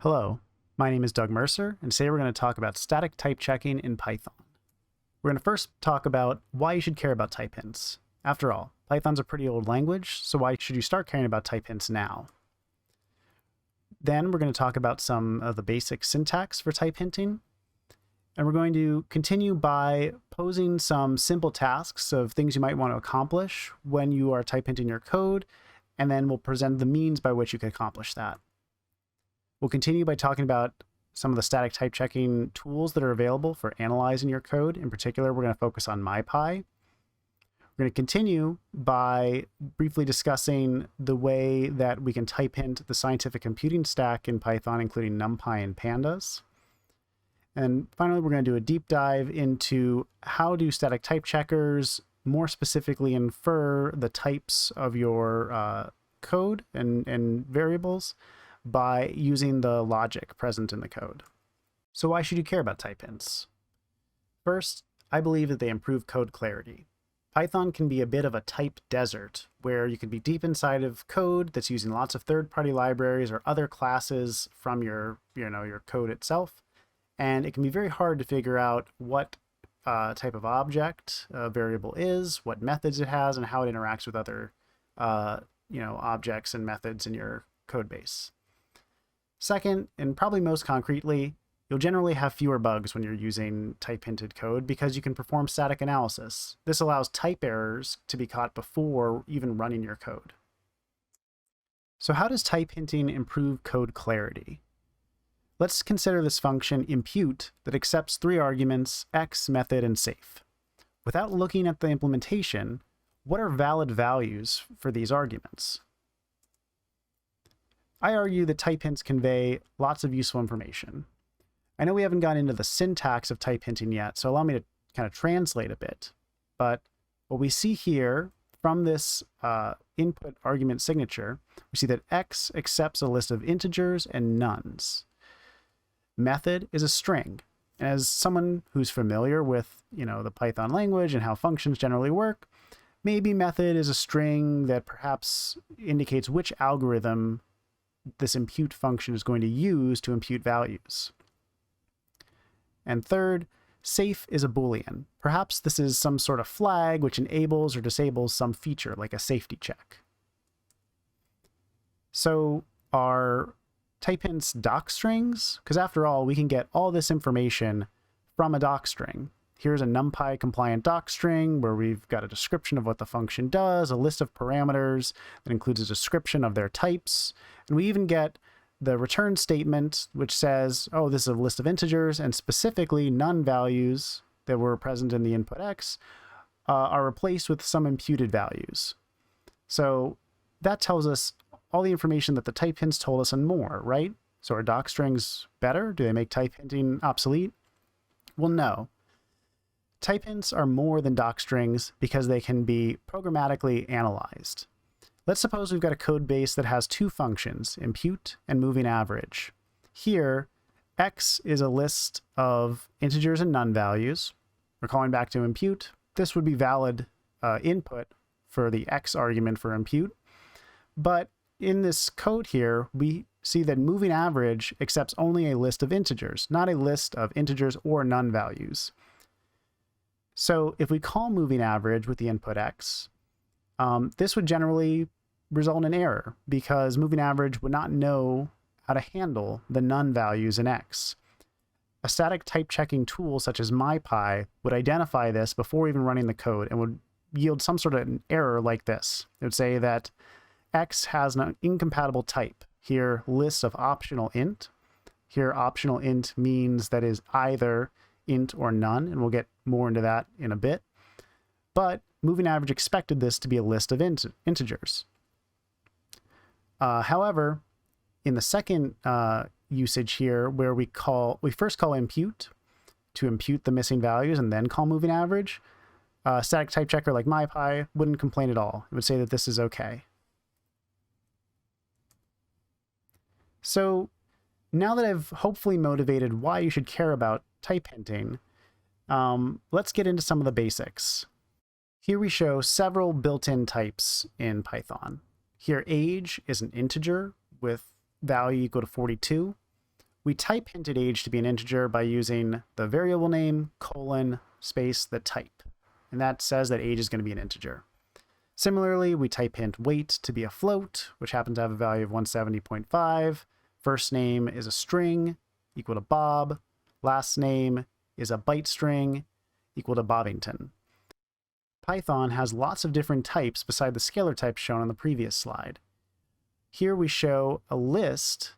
Hello, my name is Doug Mercer, and today we're going to talk about static type checking in Python. We're going to first talk about why you should care about type hints. After all, Python's a pretty old language, so why should you start caring about type hints now? Then we're going to talk about some of the basic syntax for type hinting, and we're going to continue by posing some simple tasks of things you might want to accomplish when you are type hinting your code, and then we'll present the means by which you can accomplish that. We'll continue by talking about some of the static type checking tools that are available for analyzing your code. In particular, we're going to focus on MyPy. We're going to continue by briefly discussing the way that we can type hint the scientific computing stack in Python, including Numpy and Pandas. And finally, we're going to do a deep dive into how do static type checkers more specifically infer the types of your code and variables by using the logic present in the code. So why should you care about type hints? First, I believe that they improve code clarity. Python can be a bit of a type desert, where you can be deep inside of code that's using lots of third-party libraries or other classes from your code itself, and it can be very hard to figure out what type of object a variable is, what methods it has, and how it interacts with other objects and methods in your code base. Second, and probably most concretely, you'll generally have fewer bugs when you're using type hinted code because you can perform static analysis. This allows type errors to be caught before even running your code. So how does type hinting improve code clarity? Let's consider this function impute that accepts three arguments, x, method, and safe. Without looking at the implementation, what are valid values for these arguments? I argue that type hints convey lots of useful information. I know we haven't gotten into the syntax of type hinting yet, so allow me to kind of translate a bit. But what we see here from this input argument signature, we see that x accepts a list of integers and nuns. Method is a string. And as someone who's familiar with the Python language and how functions generally work, maybe method is a string that perhaps indicates which algorithm this impute function is going to use to impute values. And third, safe is a Boolean. Perhaps this is some sort of flag which enables or disables some feature, like a safety check. So are type hints doc strings? Because after all, we can get all this information from a doc string. Here's a NumPy compliant doc string where we've got a description of what the function does, a list of parameters that includes a description of their types, and we even get the return statement which says, oh, this is a list of integers, and specifically none values that were present in the input x are replaced with some imputed values. So that tells us all the information that the type hints told us and more, right? So are doc strings better? Do they make type hinting obsolete? Well, no. Type hints are more than doc strings because they can be programmatically analyzed. Let's suppose we've got a code base that has two functions, impute and moving average. Here, x is a list of integers and none values. We're calling back to impute. This would be valid input for the x argument for impute. But in this code here, we see that moving average accepts only a list of integers, not a list of integers or none values. So if we call moving average with the input x, this would generally result in error because moving average would not know how to handle the none values in x. A static type checking tool such as MyPy would identify this before even running the code and would yield some sort of an error like this. It would say that x has an incompatible type. Here, list of optional int. Here, optional int means that is either int or none, and we'll get more into that in a bit. But moving average expected this to be a list of integers. However, in the second usage here, where we first call impute to impute the missing values and then call moving average, static type checker like MyPy wouldn't complain at all. It would say that this is okay. So now that I've hopefully motivated why you should care about type hinting, let's get into some of the basics. Here we show several built-in types in Python. Here age is an integer with value equal to 42. We type hinted age to be an integer by using the variable name, colon, space, the type. And that says that age is going to be an integer. Similarly, we type hint weight to be a float, which happens to have a value of 170.5. First name is a string, equal to Bob. Last name is a byte string, equal to Bobbington. Python has lots of different types beside the scalar type shown on the previous slide. Here we show a list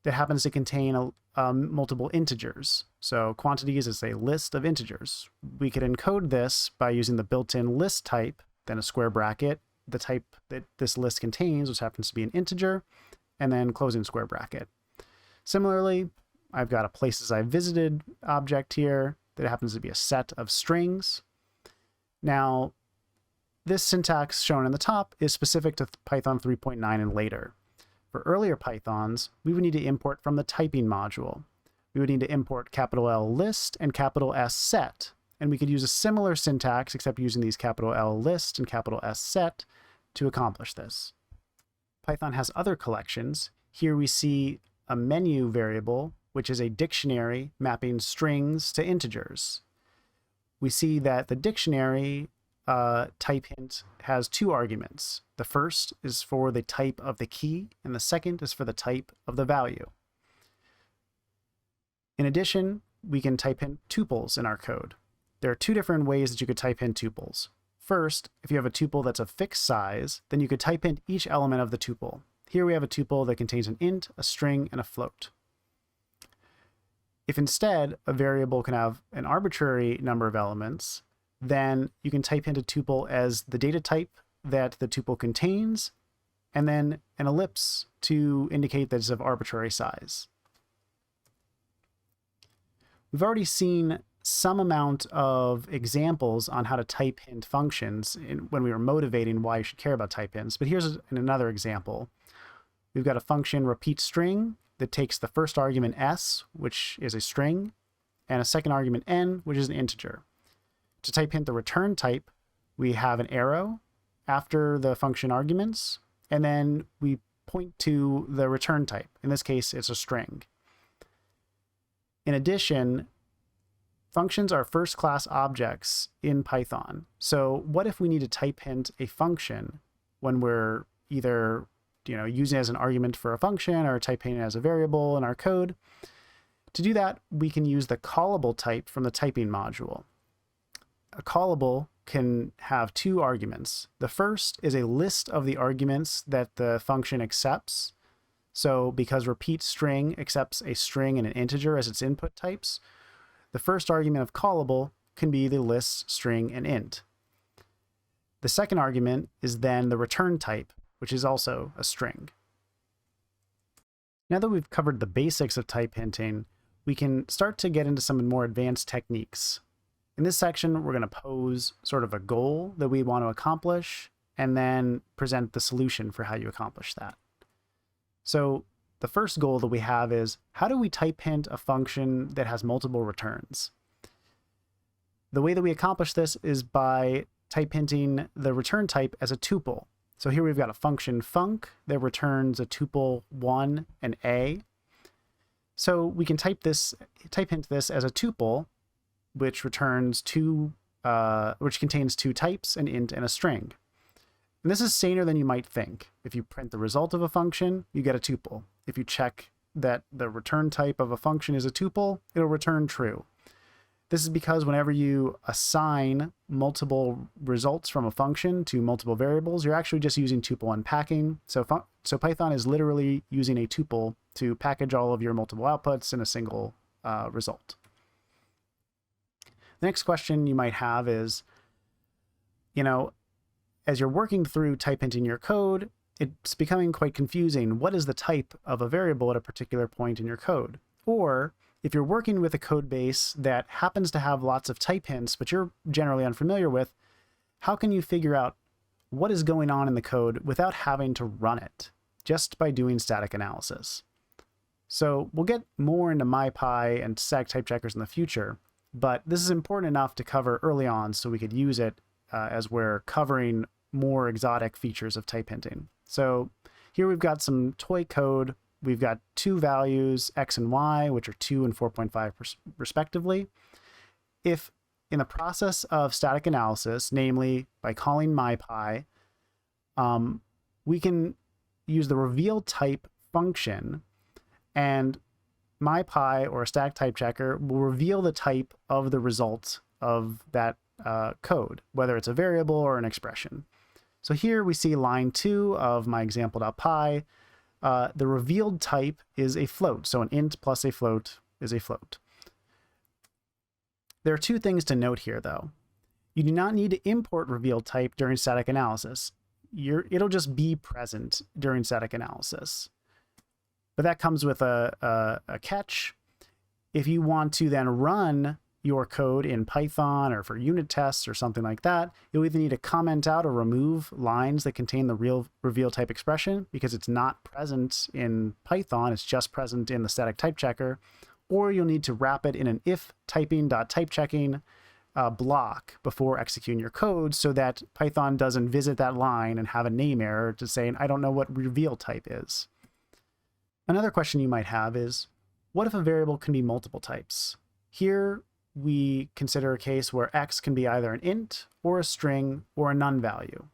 that happens to contain multiple integers. So quantities is a list of integers. We could encode this by using the built-in list type, then a square bracket, the type that this list contains, which happens to be an integer, and then closing square bracket. Similarly, I've got a places I've visited object here that happens to be a set of strings. Now, this syntax shown in the top is specific to Python 3.9 and later. For earlier Pythons, we would need to import from the typing module. We would need to import capital L list and capital S set. And we could use a similar syntax, except using these capital L list and capital S set to accomplish this. Python has other collections. Here we see a menu variable, which is a dictionary mapping strings to integers. We see that the dictionary type hint has two arguments. The first is for the type of the key, and the second is for the type of the value. In addition, we can type in tuples in our code. There are two different ways that you could type in tuples. First, if you have a tuple that's of fixed size, then you could type in each element of the tuple. Here we have a tuple that contains an int, a string, and a float. If instead a variable can have an arbitrary number of elements, then you can type into tuple as the data type that the tuple contains, and then an ellipse to indicate that it's of arbitrary size. We've already seen some amount of examples on how to type hint functions when we were motivating why you should care about type hints, but here's another example. We've got a function repeat string that takes the first argument s, which is a string, and a second argument n, which is an integer. To type hint the return type, we have an arrow after the function arguments, and then we point to the return type. In this case, it's a string. In addition, functions are first-class objects in Python. So what if we need to type hint a function when we're either using it as an argument for a function or typing it as a variable in our code? To do that, we can use the callable type from the typing module. A callable can have two arguments. The first is a list of the arguments that the function accepts. So because repeat string accepts a string and an integer as its input types, the first argument of callable can be the list, string, and int. The second argument is then the return type, which is also a string. Now that we've covered the basics of type hinting, we can start to get into some more advanced techniques. In this section, we're going to pose sort of a goal that we want to accomplish, and then present the solution for how you accomplish that. So the first goal that we have is, how do we type hint a function that has multiple returns? The way that we accomplish this is by type hinting the return type as a tuple. So here we've got a function func that returns a tuple 1 and a. So we can type hint this as a tuple, which returns which contains two types, an int and a string. And this is saner than you might think. If you print the result of a function, you get a tuple. If you check that the return type of a function is a tuple, it'll return true. This is because whenever you assign multiple results from a function to multiple variables, you're actually just using tuple unpacking. So Python is literally using a tuple to package all of your multiple outputs in a single result. The next question you might have is, as you're working through type hinting your code, it's becoming quite confusing. What is the type of a variable at a particular point in your code? Or if you're working with a code base that happens to have lots of type hints, but you're generally unfamiliar with, how can you figure out what is going on in the code without having to run it, just by doing static analysis? So we'll get more into MyPy and static type checkers in the future, but this is important enough to cover early on so we could use it as we're covering more exotic features of type hinting. So here we've got some toy code we've got two values, x and y, which are 2 and 4.5 respectively. If in the process of static analysis, namely by calling myPy, we can use the reveal type function, and myPy or a static type checker will reveal the type of the result of that code, whether it's a variable or an expression. So here we see line 2 of my example.py. The revealed type is a float. So an int plus a float is a float. There are two things to note here, though. You do not need to import revealed type during static analysis. It'll just be present during static analysis. But that comes with a catch. If you want to then run your code in Python or for unit tests or something like that, you'll either need to comment out or remove lines that contain the real reveal type expression because it's not present in Python, it's just present in the static type checker, or you'll need to wrap it in an if typing.typechecking block before executing your code so that Python doesn't visit that line and have a name error to say, I don't know what reveal type is. Another question you might have is, what if a variable can be multiple types? Here, we consider a case where x can be either an int or a string or a none value.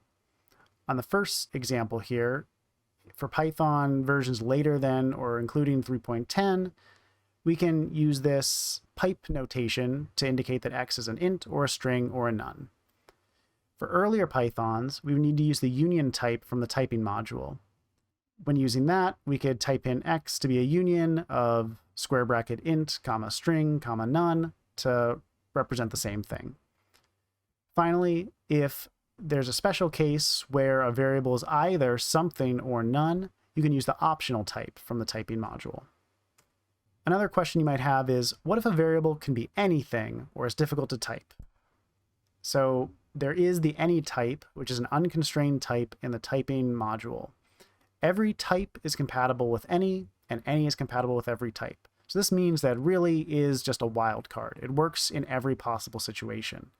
On the first example here, for Python versions later than or including 3.10, we can use this pipe notation to indicate that x is an int or a string or a none. For earlier Pythons, we would need to use the union type from the typing module. When using that, we could type in x to be a union of square bracket int, comma string, comma none, to represent the same thing. Finally, if there's a special case where a variable is either something or none, you can use the optional type from the typing module. Another question you might have is, what if a variable can be anything or is difficult to type? So there is the any type, which is an unconstrained type in the typing module. Every type is compatible with any, and any is compatible with every type. So this means that it really is just a wild card. It works in every possible situation.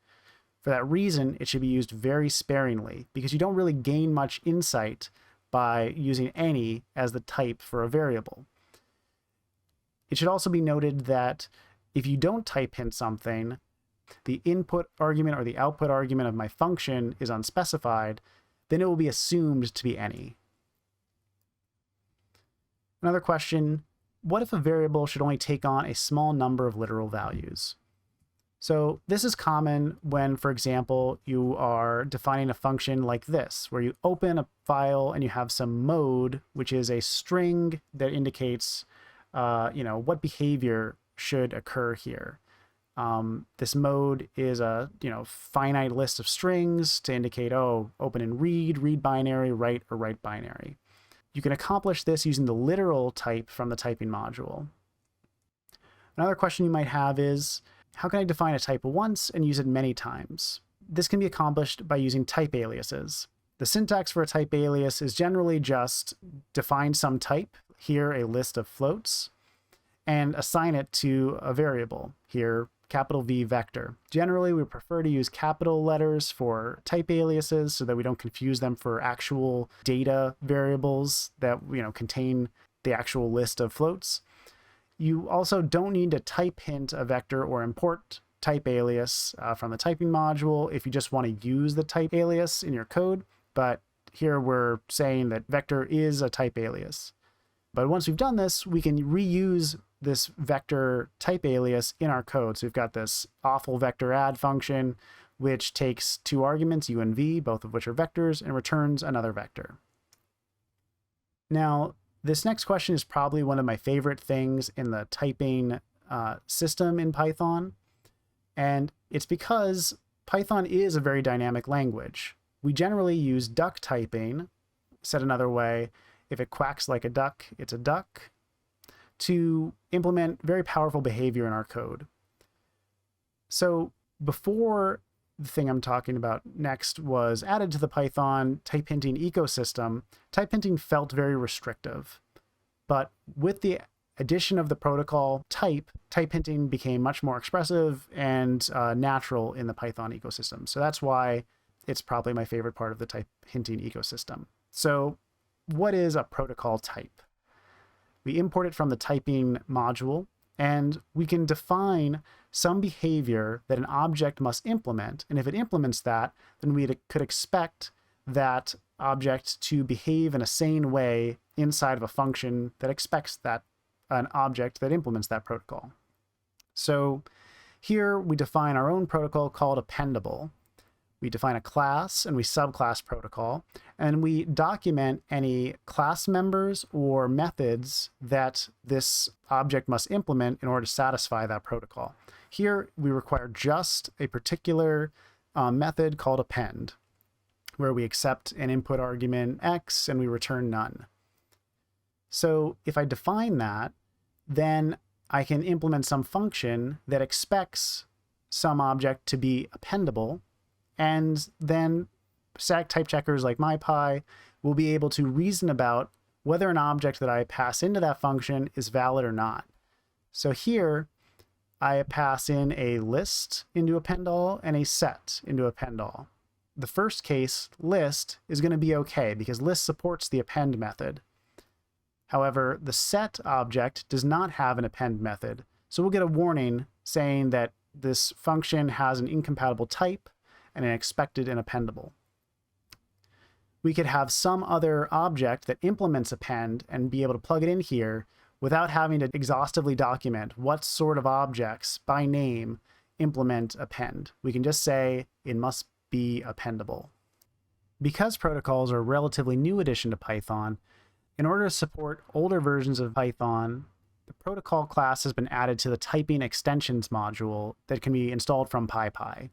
For that reason, it should be used very sparingly because you don't really gain much insight by using any as the type for a variable. It should also be noted that if you don't type hint something, the input argument or the output argument of my function is unspecified, then it will be assumed to be any. Another question, what if a variable should only take on a small number of literal values? So this is common when, for example, you are defining a function like this, where you open a file and you have some mode, which is a string that indicates what behavior should occur here. This mode is a finite list of strings to indicate, open and read binary, write or write binary. You can accomplish this using the literal type from the typing module. Another question you might have is, how can I define a type once and use it many times? This can be accomplished by using type aliases. The syntax for a type alias is generally just define some type, here a list of floats, and assign it to a variable, here capital V vector. Generally, we prefer to use capital letters for type aliases so that we don't confuse them for actual data variables that contain the actual list of floats. You also don't need to type hint a vector or import type alias from the typing module if you just want to use the type alias in your code, but here we're saying that vector is a type alias. But once we've done this, we can reuse this vector type alias in our code. So we've got this awful vector add function, which takes two arguments, u and v, both of which are vectors, and returns another vector. Now, this next question is probably one of my favorite things in the typing system in Python. And it's because Python is a very dynamic language. We generally use duck typing, said another way, if it quacks like a duck, it's a duck, to implement very powerful behavior in our code. So before the thing I'm talking about next was added to the Python type hinting ecosystem, type hinting felt very restrictive. But with the addition of the protocol type hinting became much more expressive and natural in the Python ecosystem. So that's why it's probably my favorite part of the type hinting ecosystem. So what is a protocol type? we import it from the typing module, and we can define some behavior that an object must implement. And if it implements that, then we could expect that object to behave in a sane way inside of a function that expects that an object that implements that protocol. So here we define our own protocol called appendable. We define a class and we subclass protocol, and we document any class members or methods that this object must implement in order to satisfy that protocol. Here we require just a particular method called append, where we accept an input argument x and we return none. So if I define that, then I can implement some function that expects some object to be appendable, and then static type checkers like MyPy will be able to reason about whether an object that I pass into that function is valid or not. So here I pass in a list into appendall and a set into appendall. The first case, list, is going to be okay because list supports the append method. However, the set object does not have an append method, so we'll get a warning saying that this function has an incompatible type and an expected and appendable. We could have some other object that implements append and be able to plug it in here without having to exhaustively document what sort of objects by name implement append. We can just say it must be appendable. Because protocols are a relatively new addition to Python, in order to support older versions of Python, the protocol class has been added to the typing extensions module that can be installed from PyPy.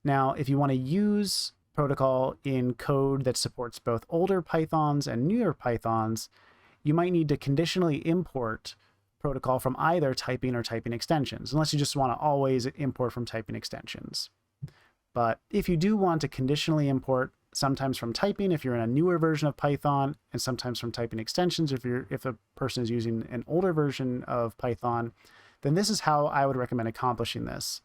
Now, if you want to use protocol in code that supports both older Pythons and newer Pythons, you might need to conditionally import protocol from either typing or typing extensions, unless you just want to always import from typing extensions. But if you do want to conditionally import, sometimes from typing if you're in a newer version of Python, and sometimes from typing extensions if a person is using an older version of Python, then this is how I would recommend accomplishing this.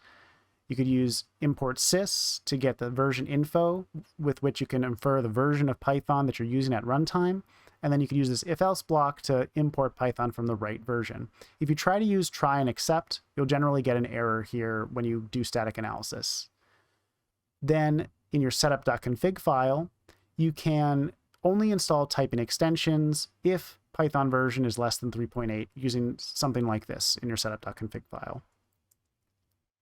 You could use import sys to get the version info with which you can infer the version of Python that you're using at runtime, and then you could use this if-else block to import Python from the right version. If you try to use try and except, you'll generally get an error here when you do static analysis. Then in your setup.config file, you can only install typing extensions if Python version is less than 3.8 using something like this in your setup.config file.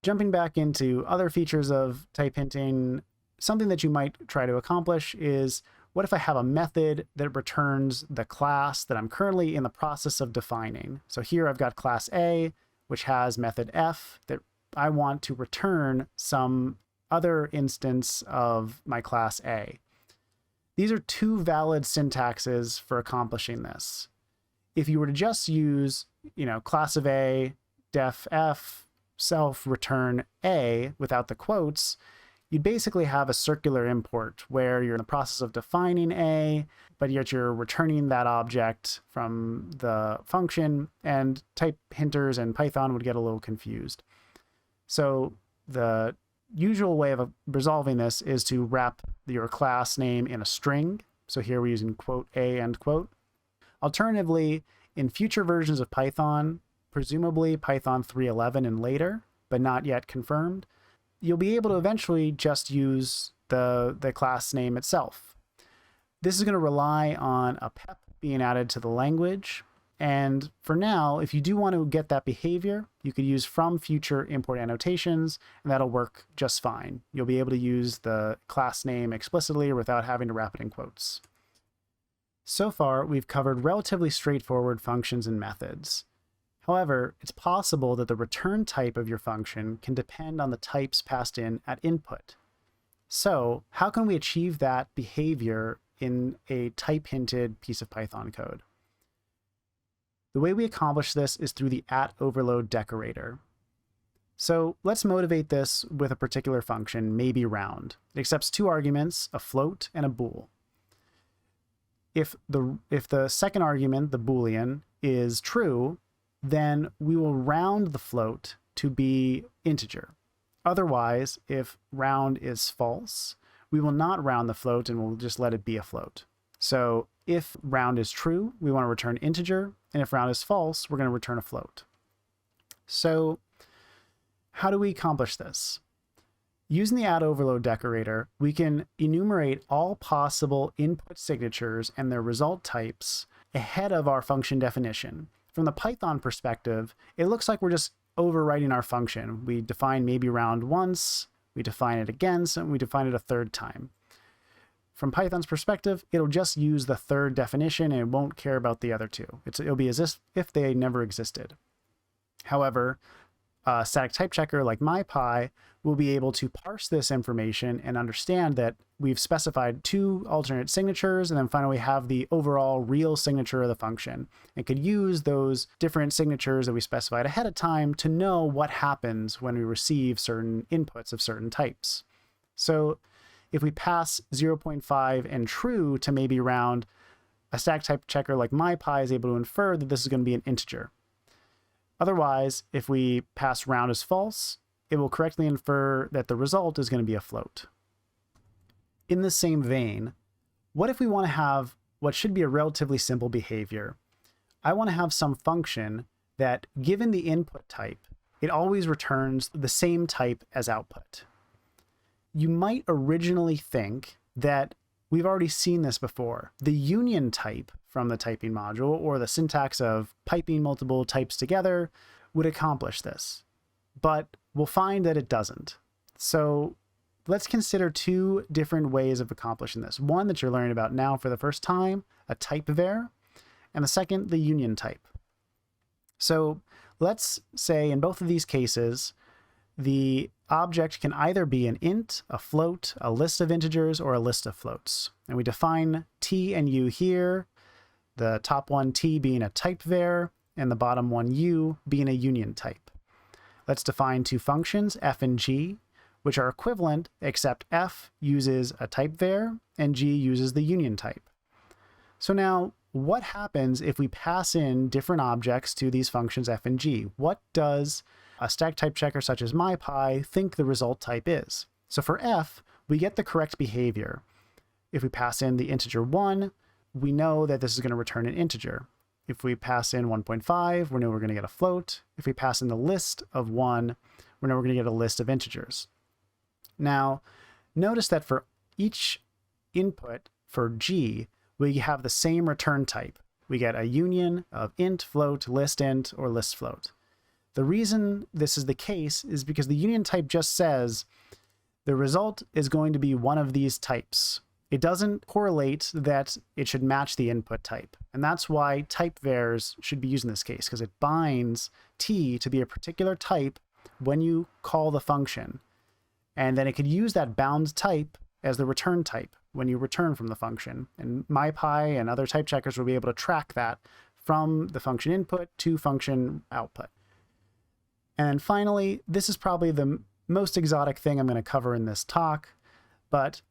Jumping back into other features of type hinting, something that you might try to accomplish is, what if I have a method that returns the class that I'm currently in the process of defining? So here I've got class A, which has method f that I want to return some other instance of my class A. These are two valid syntaxes for accomplishing this. If you were to just use, class of A, def f, self return A without the quotes, you'd basically have a circular import where you're in the process of defining A, but yet you're returning that object from the function, and type hinters and Python would get a little confused. So the usual way of resolving this is to wrap your class name in a string. So here we're using quote A end quote. Alternatively, in future versions of Python, presumably Python 3.11 and later, but not yet confirmed, you'll be able to eventually just use the class name itself. This is going to rely on a PEP being added to the language. And for now, if you do want to get that behavior, you could use from future import annotations, and that'll work just fine. You'll be able to use the class name explicitly without having to wrap it in quotes. So far, we've covered relatively straightforward functions and methods. However, it's possible that the return type of your function can depend on the types passed in at input. So how can we achieve that behavior in a type-hinted piece of Python code? The way we accomplish this is through the @overload decorator. So let's motivate this with a particular function, maybe round. It accepts two arguments, a float and a bool. If the second argument, the boolean, is true, then we will round the float to be integer. Otherwise, if round is false, we will not round the float and we'll just let it be a float. So If round is true, we want to return integer, and if round is false, we're going to return a float. So how do we accomplish this? Using the add overload decorator, we can enumerate all possible input signatures and their result types ahead of our function definition. From the Python perspective, it looks like we're just overwriting our function. We define maybe round once, we define it again, so we define it a third time. From Python's perspective, it'll just use the third definition and it won't care about the other two. It'll be as if they never existed. However, a static type checker like MyPy will be able to parse this information and understand that we've specified two alternate signatures, and then finally have the overall real signature of the function. It could use those different signatures that we specified ahead of time to know what happens when we receive certain inputs of certain types. So if we pass 0.5 and true to maybe round, a static type checker like MyPy is able to infer that this is going to be an integer. Otherwise, if we pass round as false, it will correctly infer that the result is going to be a float. In the same vein, what if we want to have what should be a relatively simple behavior? I want to have some function that, given the input type, it always returns the same type as output. You might originally think that we've already seen this before. The union type from the typing module, or the syntax of piping multiple types together, would accomplish this. But we'll find that it doesn't. So let's consider two different ways of accomplishing this. One that you're learning about now for the first time, a type var, and the second, the union type. So let's say in both of these cases, the object can either be an int, a float, a list of integers, or a list of floats. And we define t and u here, the top one t being a type var, and the bottom one u being a union type. Let's define two functions, f and g, which are equivalent, except f uses a type var and g uses the union type. So now, what happens if we pass in different objects to these functions f and g? What does a static type checker such as MyPy think the result type is? So for f, we get the correct behavior. If we pass in the integer 1, we know that this is going to return an integer. If we pass in 1.5, we know we're going to get a float. If we pass in the list of 1, we know we're going to get a list of integers. Now, notice that for each input for g, we have the same return type. We get a union of int, float, list int, or list float. The reason this is the case is because the union type just says the result is going to be one of these types. It doesn't correlate that it should match the input type. And that's why type vars should be used in this case, because it binds t to be a particular type when you call the function. And then it could use that bound type as the return type when you return from the function. And MyPy and other type checkers will be able to track that from the function input to function output. And finally, this is probably the most exotic thing I'm going to cover in this talk, but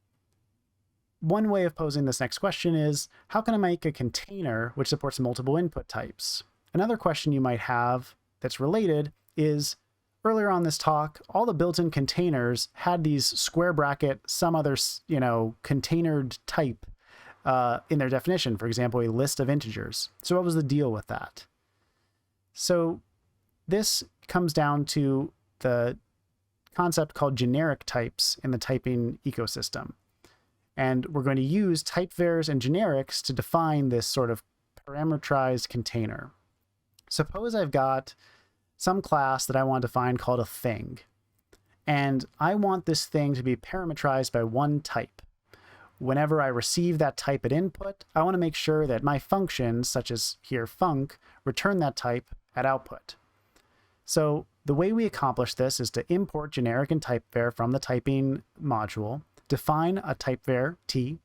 one way of posing this next question is, how can I make a container which supports multiple input types? Another question you might have that's related is, earlier on this talk, all the built-in containers had these square bracket, some other, containered type in their definition, for example, a list of integers. So what was the deal with that? So this comes down to the concept called generic types in the typing ecosystem. And we're going to use type vars and generics to define this sort of parameterized container. Suppose I've got some class that I want to define called a thing. And I want this thing to be parameterized by one type. Whenever I receive that type at input, I want to make sure that my functions, such as here func, return that type at output. So the way we accomplish this is to import generic and type var from the typing module, define a type var t,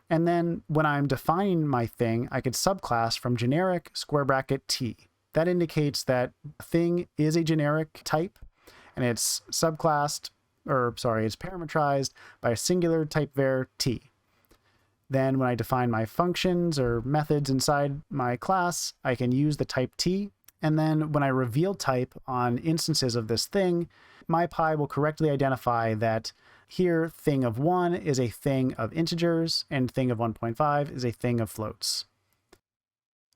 and then when I'm defining my thing, I could subclass from generic square bracket t. That indicates that thing is a generic type, and it's it's parameterized by a singular type var t. Then when I define my functions or methods inside my class, I can use the type t. And then when I reveal type on instances of this thing, MyPy will correctly identify that Here, thing of 1 is a thing of integers, and thing of 1.5 is a thing of floats.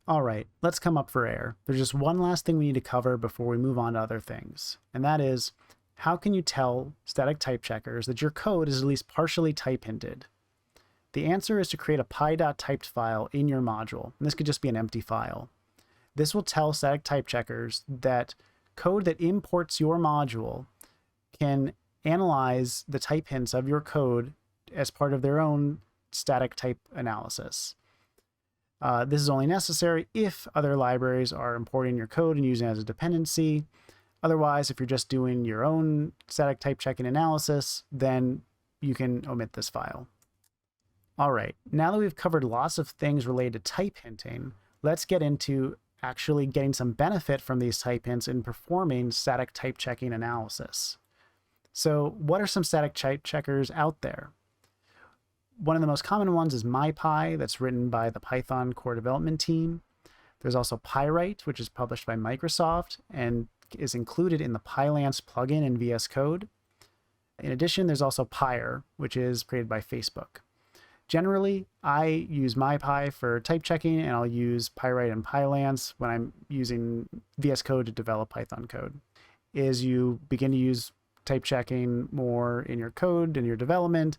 All right, let's come up for air. There's just one last thing we need to cover before we move on to other things, and that is, how can you tell static type checkers that your code is at least partially type hinted? The answer is to create a py.typed file in your module, and this could just be an empty file. This will tell static type checkers that code that imports your module can analyze the type hints of your code as part of their own static type analysis. This is only necessary if other libraries are importing your code and using it as a dependency. Otherwise, if you're just doing your own static type checking analysis, then you can omit this file. All right, now that we've covered lots of things related to type hinting, let's get into actually getting some benefit from these type hints in performing static type checking analysis. So what are some static type checkers out there? One of the most common ones is MyPy, that's written by the Python core development team. There's also Pyrite, which is published by Microsoft and is included in the Pylance plugin in VS Code. In addition, there's also Pyre, which is created by Facebook. Generally, I use MyPy for type checking, and I'll use Pyrite and Pylance when I'm using VS Code to develop Python code. As you begin to use type checking more in your code and your development,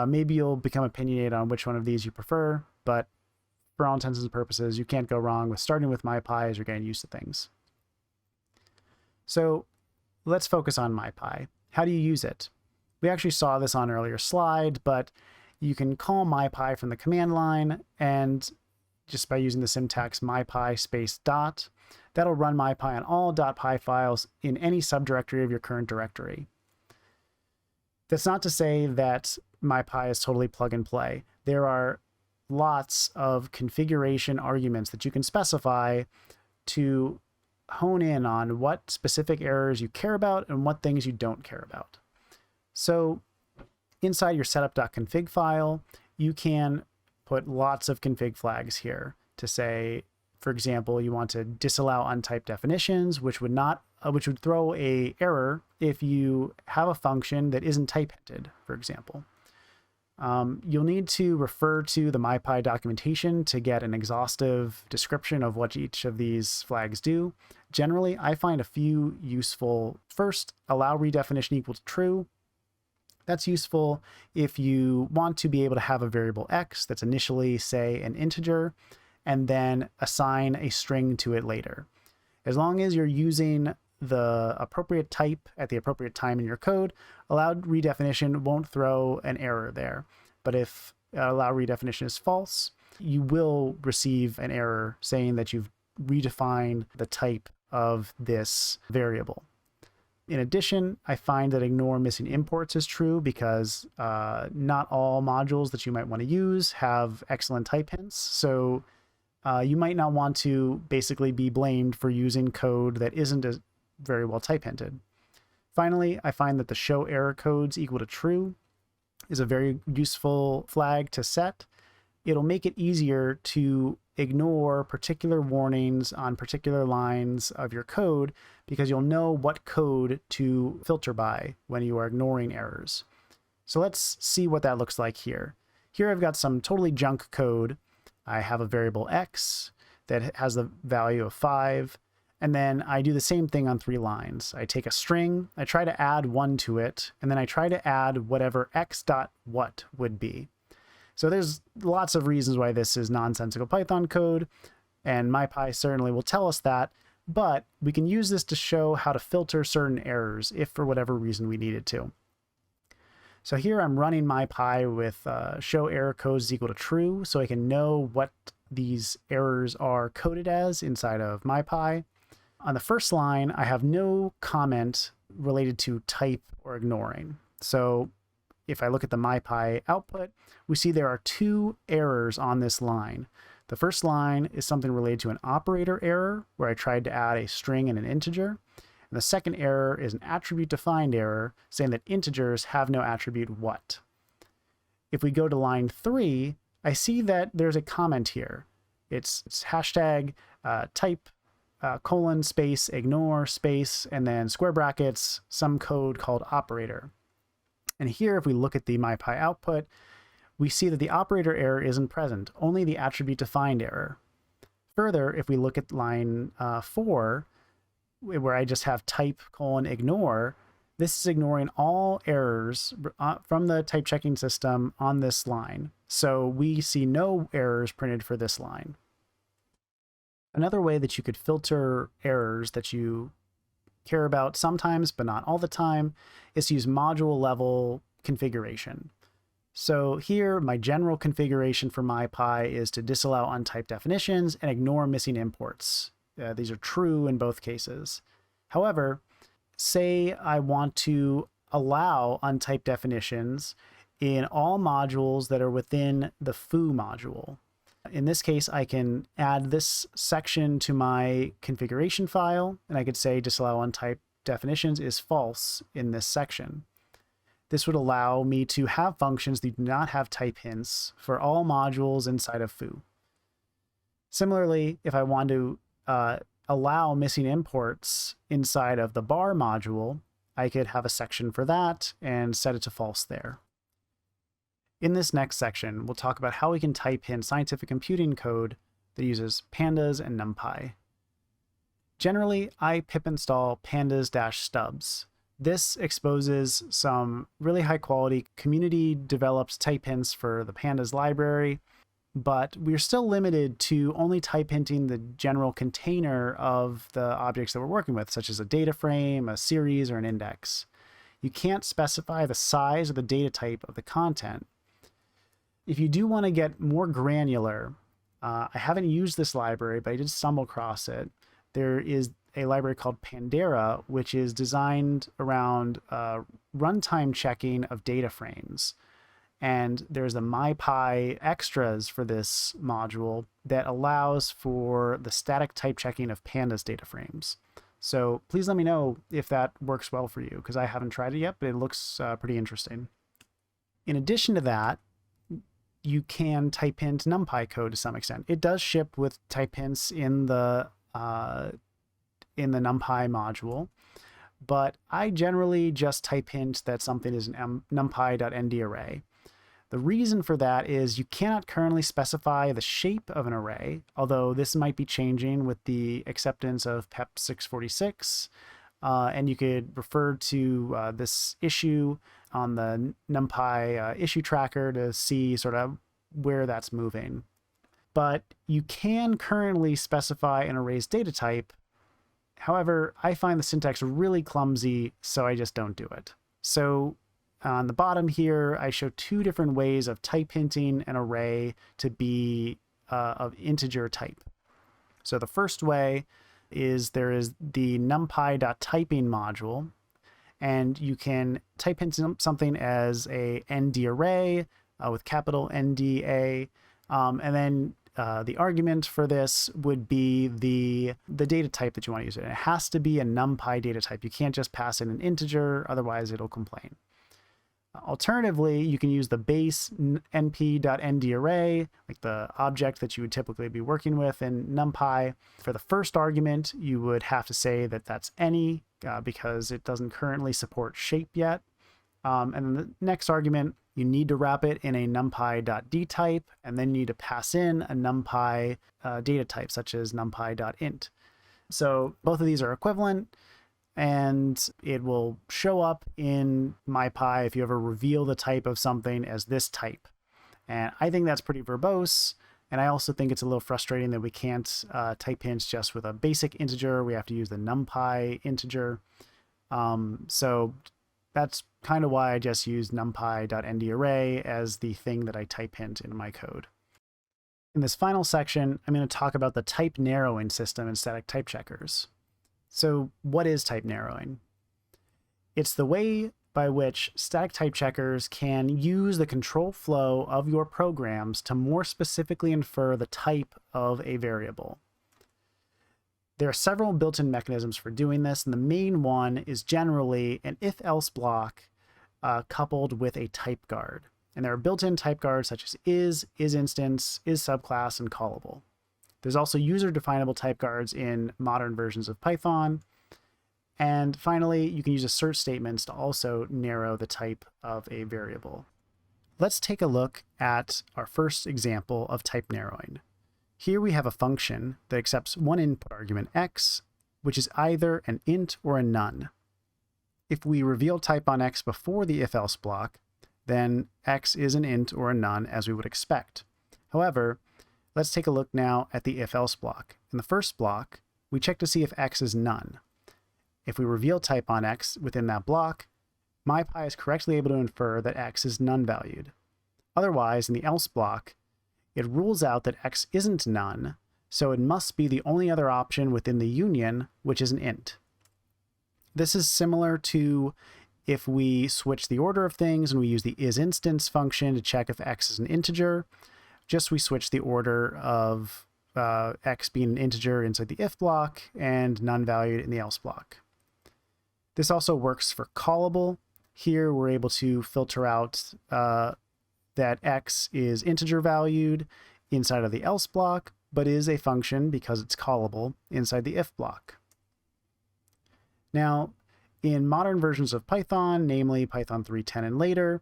maybe you'll become opinionated on which one of these you prefer, but for all intents and purposes, you can't go wrong with starting with MyPy as you're getting used to things. So let's focus on MyPy. How do you use it? We actually saw this on an earlier slide, but you can call MyPy from the command line, and just by using the syntax MyPy space dot, that'll run MyPy on all .py files in any subdirectory of your current directory. That's not to say that MyPy is totally plug and play. There are lots of configuration arguments that you can specify to hone in on what specific errors you care about and what things you don't care about. So inside your setup.config file, you can put lots of config flags here to say, for example, you want to disallow untyped definitions, which would throw a error if you have a function that isn't type hinted, for example. You'll need to refer to the MyPy documentation to get an exhaustive description of what each of these flags do. Generally, I find a few useful. First, allow redefinition equal to true. That's useful if you want to be able to have a variable x that's initially, say, an integer, and then assign a string to it later. As long as you're using the appropriate type at the appropriate time in your code, allowed redefinition won't throw an error there. But if allow redefinition is false, you will receive an error saying that you've redefined the type of this variable. In addition, I find that ignore missing imports is true because not all modules that you might want to use have excellent type hints. So you might not want to basically be blamed for using code that isn't as very well type hinted. Finally, I find that the show error codes equal to true is a very useful flag to set. It'll make it easier to ignore particular warnings on particular lines of your code because you'll know what code to filter by when you are ignoring errors. So let's see what that looks like here. Here I've got some totally junk code. I have a variable x that has the value of 5, and then I do the same thing on 3 lines. I take a string, I try to add 1 to it, and then I try to add whatever x.what would be. So there's lots of reasons why this is nonsensical Python code, and MyPy certainly will tell us that, but we can use this to show how to filter certain errors if for whatever reason we needed to. So here I'm running MyPy with show error codes equal to true, so I can know what these errors are coded as inside of MyPy. On the first line, I have no comment related to type or ignoring. So if I look at the MyPy output, we see there are 2 errors on this line. The first line is something related to an operator error, where I tried to add a string and an integer. And the second error is an attribute defined error, saying that integers have no attribute what. If we go to line 3, I see that there's a comment here. It's hashtag type colon space ignore space and then square brackets some code called operator. And here, if we look at the MyPy output, we see that the operator error isn't present, only the attribute defined error. Further, if we look at line 4, where I just have type : ignore, this is ignoring all errors from the type checking system on this line. So we see no errors printed for this line. Another way that you could filter errors that you care about sometimes, but not all the time, is to use module level configuration. So here, my general configuration for MyPy is to disallow untyped definitions and ignore missing imports. These are true in both cases. However, say I want to allow untyped definitions in all modules that are within the foo module. In this case, I can add this section to my configuration file, and I could say disallow untyped definitions is false in this section. This would allow me to have functions that do not have type hints for all modules inside of foo. Similarly, if I want to allow missing imports inside of the bar module, I could have a section for that and set it to false there. In this next section, we'll talk about how we can type in scientific computing code that uses pandas and numpy. Generally, I pip install pandas-stubs. This exposes some really high quality community developed type hints for the pandas library, but we're still limited to only type hinting the general container of the objects that we're working with, such as a data frame, a series, or an index. You can't specify the size or the data type of the content. If you do want to get more granular, I haven't used this library, but I did stumble across it. There is a library called Pandera, which is designed around runtime checking of data frames. And there's the MyPy extras for this module that allows for the static type checking of pandas data frames. So please let me know if that works well for you, because I haven't tried it yet, but it looks pretty interesting. In addition to that, you can type hint NumPy code to some extent. It does ship with type hints in the NumPy module, but I generally just type hint that something is an numpy.nd array. The reason for that is you cannot currently specify the shape of an array, although this might be changing with the acceptance of PEP 646. And you could refer to this issue on the NumPy issue tracker to see sort of where that's moving. But you can currently specify an array's data type. However, I find the syntax really clumsy, so I just don't do it. So on the bottom here, I show two different ways of type hinting an array to be of integer type. So the first way is there is the numpy.typing module, and you can type hint something as a nd array with capital NDA, and then the argument for this would be the data type that you want to use. It has to be a numpy data type. You can't just pass in an integer, otherwise it'll complain. Alternatively, you can use the base np.ndArray, like the object that you would typically be working with in NumPy. For the first argument, you would have to say that that's any, because it doesn't currently support shape yet. And then the next argument, you need to wrap it in a numpy.dtype, and then you need to pass in a numpy data type, such as numpy.int. So both of these are equivalent, and it will show up in MyPy if you ever reveal the type of something as this type. And I think that's pretty verbose, and I also think it's a little frustrating that we can't type hints just with a basic integer. We have to use the NumPy integer. So that's kind of why I just use numpy.ndArray as the thing that I type hint in my code. In this final section, I'm going to talk about the type narrowing system in static type checkers. So what is type narrowing? It's the way by which static type checkers can use the control flow of your programs to more specifically infer the type of a variable. There are several built-in mechanisms for doing this, and the main one is generally an if-else block coupled with a type guard. And there are built-in type guards such as is instance, is subclass, and callable. There's also user-definable type guards in modern versions of Python. And finally, you can use assert statements to also narrow the type of a variable. Let's take a look at our first example of type narrowing. Here we have a function that accepts one input argument x, which is either an int or a none. If we reveal type on x before the if-else block, then x is an int or a none as we would expect. However, let's take a look now at the if-else block. In the first block, we check to see if x is none. If we reveal type on x within that block, MyPy is correctly able to infer that x is none-valued. Otherwise, in the else block, it rules out that x isn't none, so it must be the only other option within the union, which is an int. This is similar to if we switch the order of things and we use the isInstance function to check if x is an integer, just we switch the order of x being an integer inside the if block and none-valued in the else block. This also works for callable. Here we're able to filter out that x is integer valued inside of the else block, but is a function because it's callable inside the if block. Now, in modern versions of Python, namely Python 3.10 and later,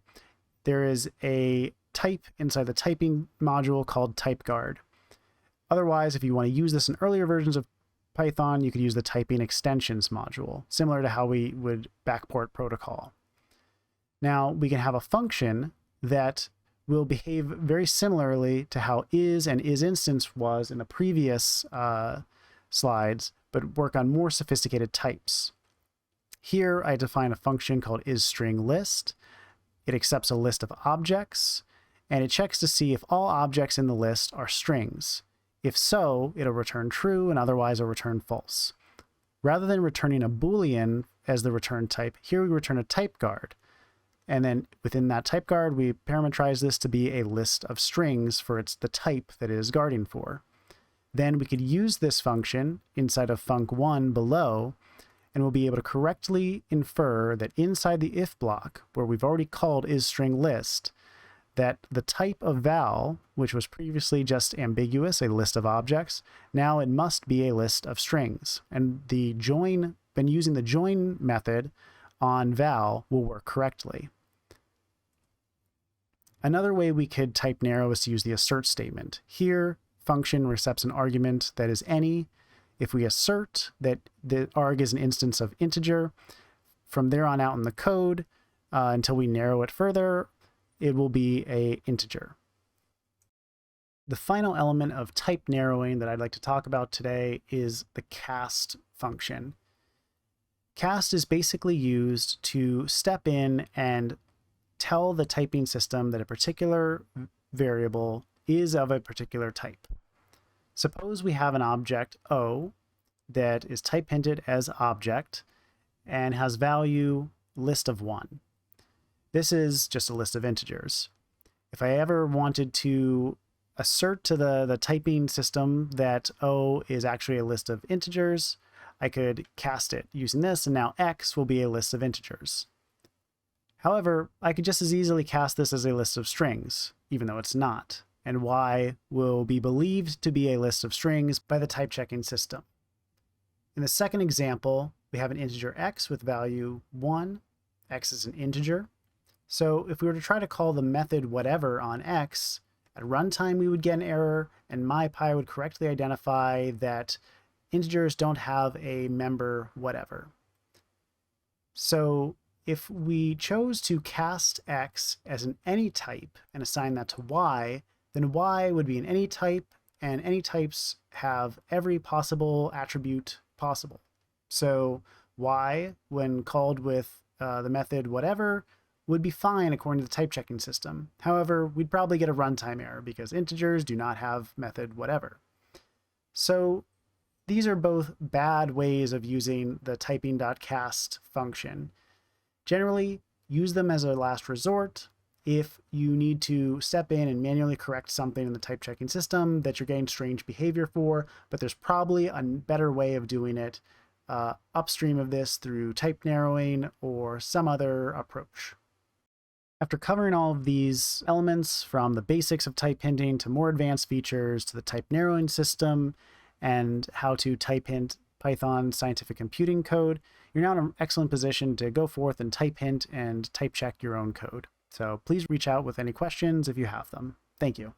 there is a type inside the typing module called typeguard. Otherwise, if you want to use this in earlier versions of Python, you could use the typing extensions module, similar to how we would backport protocol. Now, we can have a function that will behave very similarly to how is and isInstance was in the previous slides, but work on more sophisticated types. Here, I define a function called isStringList. It accepts a list of objects, and it checks to see if all objects in the list are strings. If so, it'll return true, and otherwise it'll return false. Rather than returning a Boolean as the return type, here we return a typeguard. And then within that typeguard, we parameterize this to be a list of strings for the type that it is guarding for. Then we could use this function inside of func1 below, and we'll be able to correctly infer that inside the if block, where we've already called isStringList, that the type of val, which was previously just ambiguous, a list of objects, now it must be a list of strings. And the join, when using the join method on val, will work correctly. Another way we could type narrow is to use the assert statement. Here, function accepts an argument that is any. If we assert that the arg is an instance of integer, from there on out in the code, until we narrow it further, it will be an integer. The final element of type narrowing that I'd like to talk about today is the cast function. Cast is basically used to step in and tell the typing system that a particular variable is of a particular type. Suppose we have an object O that is type hinted as object and has value list of 1. This is just a list of integers. If I ever wanted to assert to the typing system that O is actually a list of integers, I could cast it using this, and now X will be a list of integers. However, I could just as easily cast this as a list of strings, even though it's not, and Y will be believed to be a list of strings by the type checking system. In the second example, we have an integer X with value 1. X is an integer. So if we were to try to call the method whatever on X, at runtime we would get an error, and MyPy would correctly identify that integers don't have a member whatever. So if we chose to cast X as an any type and assign that to Y, then Y would be an any type, and any types have every possible attribute possible. So Y, when called with the method whatever, would be fine according to the type checking system. However, we'd probably get a runtime error because integers do not have method whatever. So these are both bad ways of using the typing.cast function. Generally, use them as a last resort if you need to step in and manually correct something in the type checking system that you're getting strange behavior for, but there's probably a better way of doing it upstream of this through type narrowing or some other approach. After covering all of these elements, from the basics of type hinting to more advanced features to the type narrowing system and how to type hint Python scientific computing code, you're now in an excellent position to go forth and type hint and type check your own code. So please reach out with any questions if you have them. Thank you.